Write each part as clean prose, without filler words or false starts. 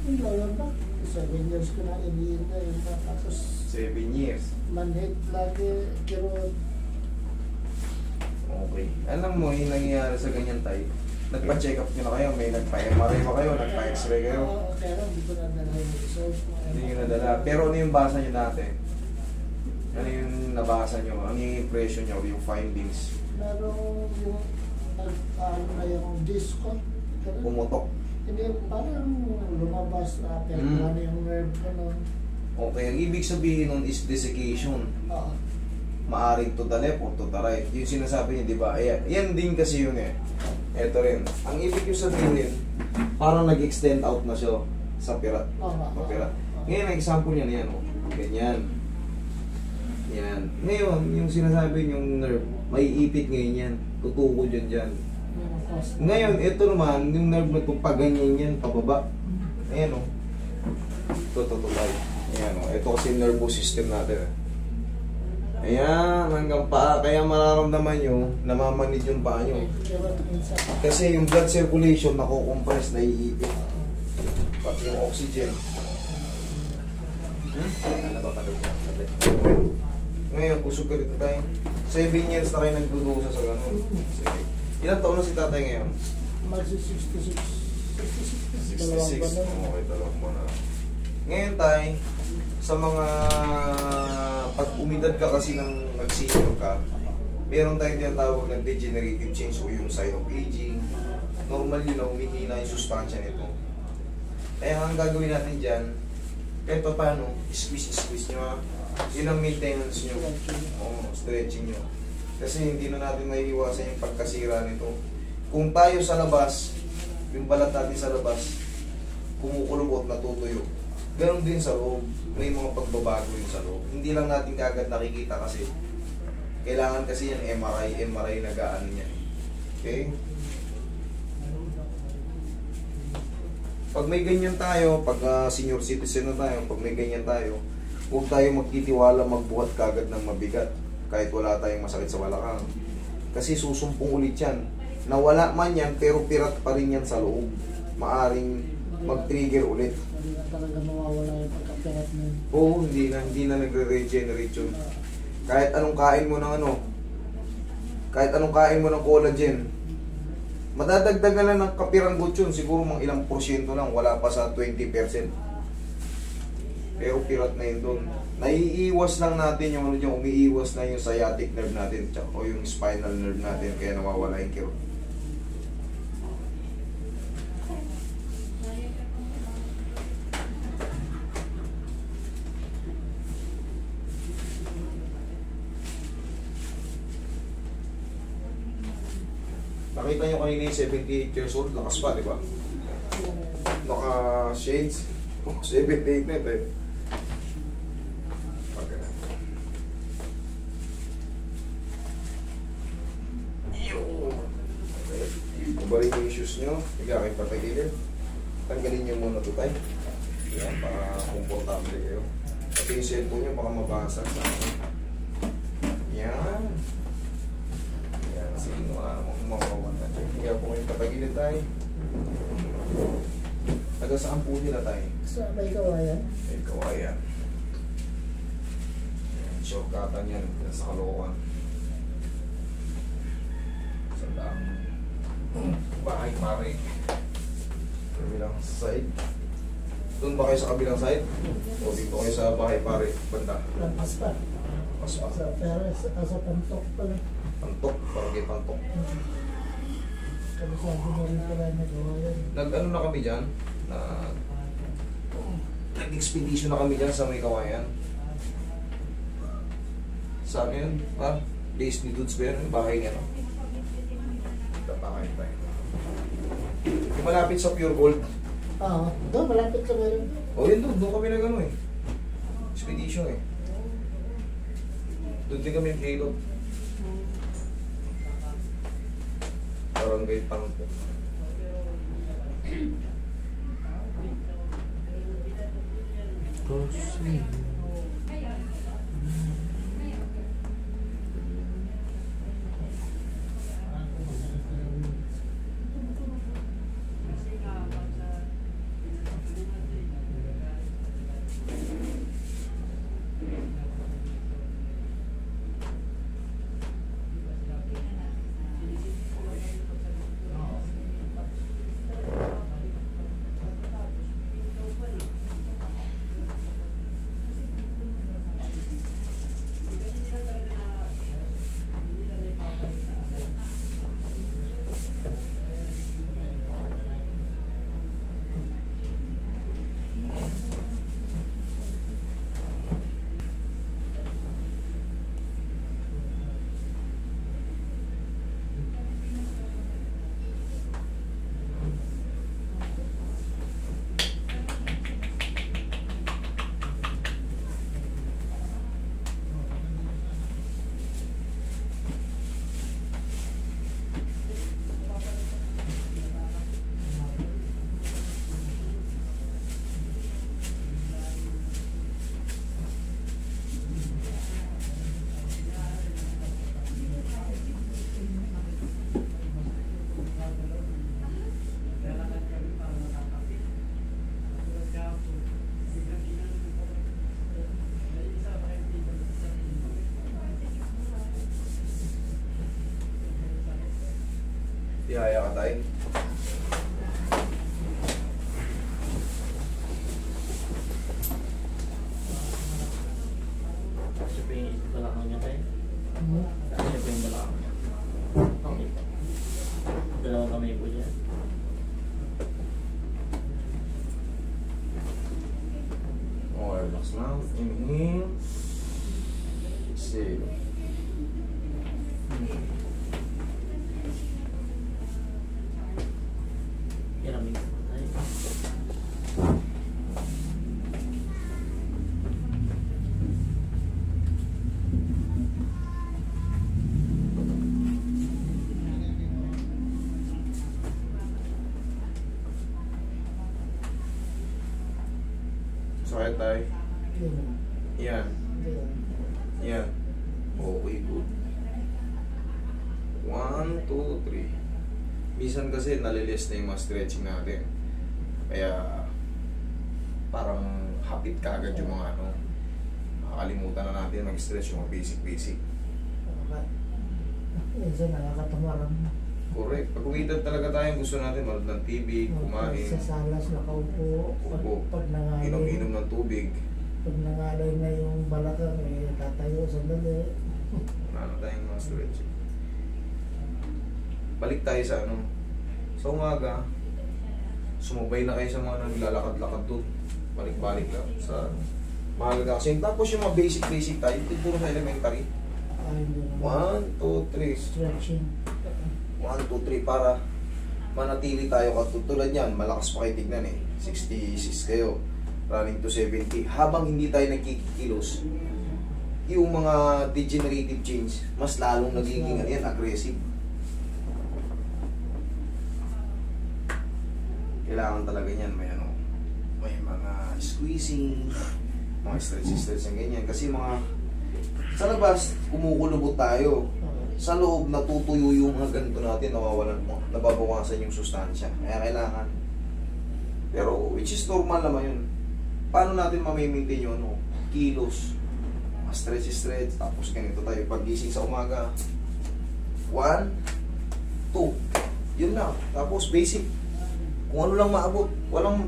Yung lawyer ba? 7 years ko na iniintay. Tapos 7 years. manhid lagi. Pero Okay. Alam mo, yung nangyayari sa ganyan tayo, nagpa-check up nyo na kayo, may nagpa-MRI ba kayo, nagpa-X-ray kayo? pero hindi ko nadala yung result. Hindi nyo nadala. Pero ano yung basa nyo dati? Ano yung nabasa nyo? Ano yung impression nyo? Yung findings? Pero yung ano na yung disco. Pumutok. Hindi, parang lumabas na pero ano yung nerve ko nun. Okay, ang ibig sabihin nun is desiccation. Oo. Maaring to the left or to the right. Yung sinasabi niya, di ba? Yan din kasi yun eh. Ito rin. Ang ibig yung sabihin, parang nag-extend out na siya sa pirat. Pirat. Ngayon, ang example niya yan, oh. Ganyan. Yan. Ngayon, yung sinasabi yung nerve, may ipit ngayon yan. Tutuko dyan. Ngayon, ito naman, yung nerve na ito, pag ganyan yan, pababa. Ayan, oh. Ito, tayo. Ayan, oh. Ito kasi nervous system natin, eh. Ayan, hanggang paa. Kaya mararamdaman nyo, namamanid yung paa nyo. Kasi yung blood circulation, nakukompress, naiipit. Pati yung oxygen. Ngayon, kusog ka dito tayo. 7 years na kayo nagdudusa sa gano'n. Ilang taon na si tatay ngayon? Magsi 66. 66. Okay, dalawang buwan na. Ngayon tayo, sa mga pag umidad ka kasi ng nag-senior ka, meron tayong tinatawag ng degenerative change o yung sign of aging. Normal yun na humihina yung sustansya nito. Kaya ang gagawin natin dyan, kahit pa paano, squeeze nyo ha. Yun ang maintenance nyo. Stretching nyo. Kasi hindi na natin maiiwasan yung pagkasira nito. Kung tayo sa labas, yung balat natin sa labas, kumukulubot, natutuyo. Ganon din sa loob. May mga pagbabago rin sa loob. Hindi lang natin kagad nakikita kasi kailangan kasi yan MRI nag-aano niya. Okay? Pag may ganyan tayo, pag senior citizen na tayo, pag may ganyan tayo, huwag tayo magtitiwala magbuhat kagad ng mabigat kahit wala tayong masakit sa balakang. Kasi susumpong ulit yan. Nawala man yan, pero pirat pa rin yan sa loob. Maaring mag-trigger ulit. Hindi na talaga mawawala yung pagkapirat mo. Oo, hindi na nagre-regenerate yun. Kahit anong kain mo ng kahit anong kain mo ng collagen, madadagdagan na ng kapiranggot yun, siguro mga ilang porsyento lang, wala pa sa 20%. Pero pirat na yun doon. Naiiwas lang natin yung umiiwas na yung sciatic nerve natin o yung spinal nerve natin, kaya nawawala yung kirot. Nakita nyo kanina yung 78 years old, lakas pa, di ba? Naka-shades. 78 na ito eh. Okay. Kubalik yung issues nyo. Higa kayo patagilid. Tanggalin nyo muna ito tayo. Yan, para komportable kayo. Pati yung cellphone nyo, baka mabasag sa akin. Yan. Yan, sige wala namang kumakawan na dyan. Higa po kayong patagilid tayo. Taga saan po nila tayo? Sa may kawayan? May kawayan. Shortcutan yan. Sa Caloocan. Sa daang bahay pare. Kabilang side. Doon ba kayo sa kabilang side? O dito kayo sa bahay pare? Banda? Lampas pa. Lampas pa. Sa pantok pala. Pantok? Parang kay pantok. Kami sabi mo rin pala na kawayan. Nag-ano na kami dyan? Nag-expedition na kami dyan sa may kawayan. Sa akin, ha? Days ni Dudes ba yun? Bahay niya, no? Tapakain tayo. Yung malapit sa Pure Gold. Oo, doon malapit sa meron. O yun doon kami na gano'n eh. Expedition eh. Doon din kami yung Halo. Barangay Pangpo. Ihaya ka tayo. Kasi po yung balakang niya tayo. Kasi po yung balakang niya. Okay po. Dalawang kamay po dyan. Okay, relax lang. Inhale. Exhale. Iramig po tayo. Sakit tayo. Yun. Yan. Yun. Yan. Okay, good. 1, 2, 3. Minsan kasi nalilis na yung mga stretching natin. Kaya parang hapit ka agad yung mga ano. Makakalimutan na natin mag-stretch yung mga basic. Okay. Minsan nakakatamaran. Correct. Pag umidad talaga tayo, gusto natin manood ng TV, kumain, Sa salas, nakaupo. upo, Pag nangalay, inom-inom ng tubig. pag nangalay na yung balakang, tatayo sandali. Wala na tayong mga stretching. Balik tayo sa ano. Sa umaga, sumubay na kayo sa mga naglalakad-lakad doon. Balik-balik lang sa mahalaga kasi. Tapos yung mga basic tayo, ito puro sa elementary. Ay, hindi naman. 1, 2, 3. Stretching. 1, 2, 3 para manatili tayo katulad yan. Malakas pa kayo tignan eh. 66 kayo. Running to 70. Habang hindi tayo nagkikilos, yung mga degenerative change, mas lalong nagiging aggressive. Kailangan talaga niyan may ano, may mga squeezing, mga stretch ng ganyan kasi mga sa labas kumukulubot tayo. Sa loob natutuyo yung mga ganito natin, nawawalan mo, nababawasan yung sustansya. Kaya kailangan. Pero which is normal naman yun. Paano natin ma-maintain yun? No? Kilos, stretch, tapos ganito tayo paggising sa umaga. 1, 2. Yun lang. Tapos basic. Kung ano lang maabot.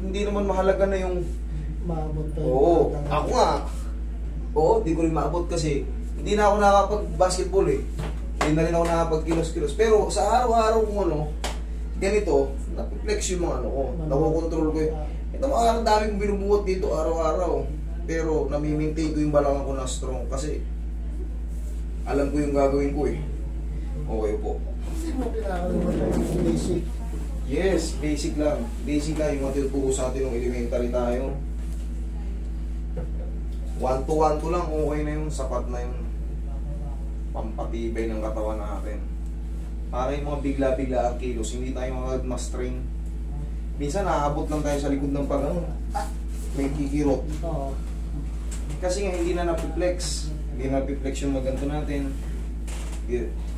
Hindi naman mahalaga na yung Maabot tayo. oo, ako nga. Oo, di ko rin maabot kasi hindi na ako nakakapag-basketball eh. Hindi na rin ako nakakapag-kilos-kilos. Pero sa araw-araw kung ano, ganito, napiflex yung mga ano ko. Nakokontrol ko yun. Ito mga dami kong binubuhat dito araw-araw. Pero nami-maintain ko yung balakang ko na strong kasi alam ko yung gagawin ko eh. Okay po. Hindi mo kinakalimutan yung basic. Yes, basic lang. Basic lang yung matuturo sa atin ng elementary tayo. 1 to 1 to lang, okay na yun. Sapat na yun. Pampatibay ng katawan natin. Para yung mga bigla-bigla ang kilos, hindi tayo mag-strain. Minsan naaabot lang tayo sa likod ng pagano. May kikirot. Oo. Kasi nga hindi na napiflex. Hindi na napiflex yung maganto natin.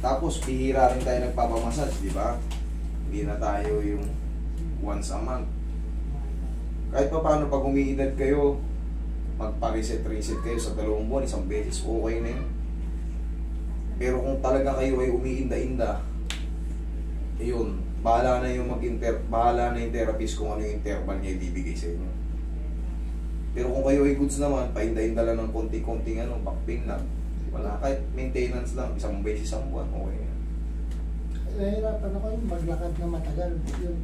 Tapos bihira rin tayo nagpapamassage, di ba? Hindi na tayo yung once a month. Kahit pa paano pag umiidad kayo, magpa-reset kayo sa 2 buwan, 1 beses, okay na yun. Pero kung talaga kayo ay umiinda-inda, yun, bahala na yung bahala na yung therapist kung ano yung interval niya ibibigay sa inyo. Pero kung kayo ay goods naman, painda-inda lang ng konti-konting back pain lang. Wala, kahit maintenance lang, 1 beses, 1 buwan, okay na. Nahihirapan ako yung maglakad na matagal. Yun,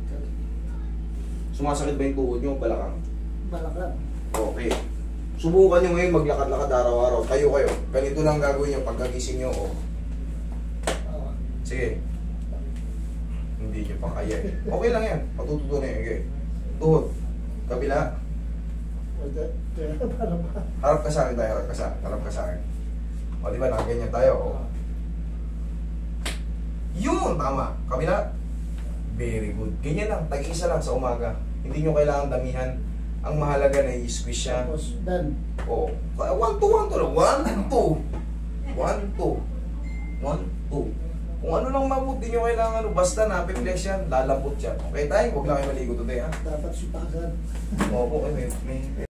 Sumasakit ba yung tuhod nyo, balakang? balakang. Okay. Subukan nyo ngayon maglakad-lakad araw-araw. Kayo. Ganito lang gagawin nyo pagkagising nyo. Oh. Oo. Sige. Hindi nyo pa kaya eh. Okay lang yan. Patututo na yun. Okay. Tuhod. Kabila. Paano ba? Harap ka sa akin tayo. Harap ka sa akin. O diba, nakaganyan tayo. Oh. Yun! Tama. Kabila. Very good. Ganyan lang. Tag-isa lang sa umaga. Hindi nyo kailangan damihan. Ang mahalaga na i-squeeze siya. Tapos, done. Oo. 1 to 1 to lang. 1 to. 1 to. 1 to. Kung ano lang mabuti nyo kailangan, basta napiplex yan, lalambot yan. Okay tayo? Huwag lang kayo maligo today ha. Dapat sipagan. Opo, may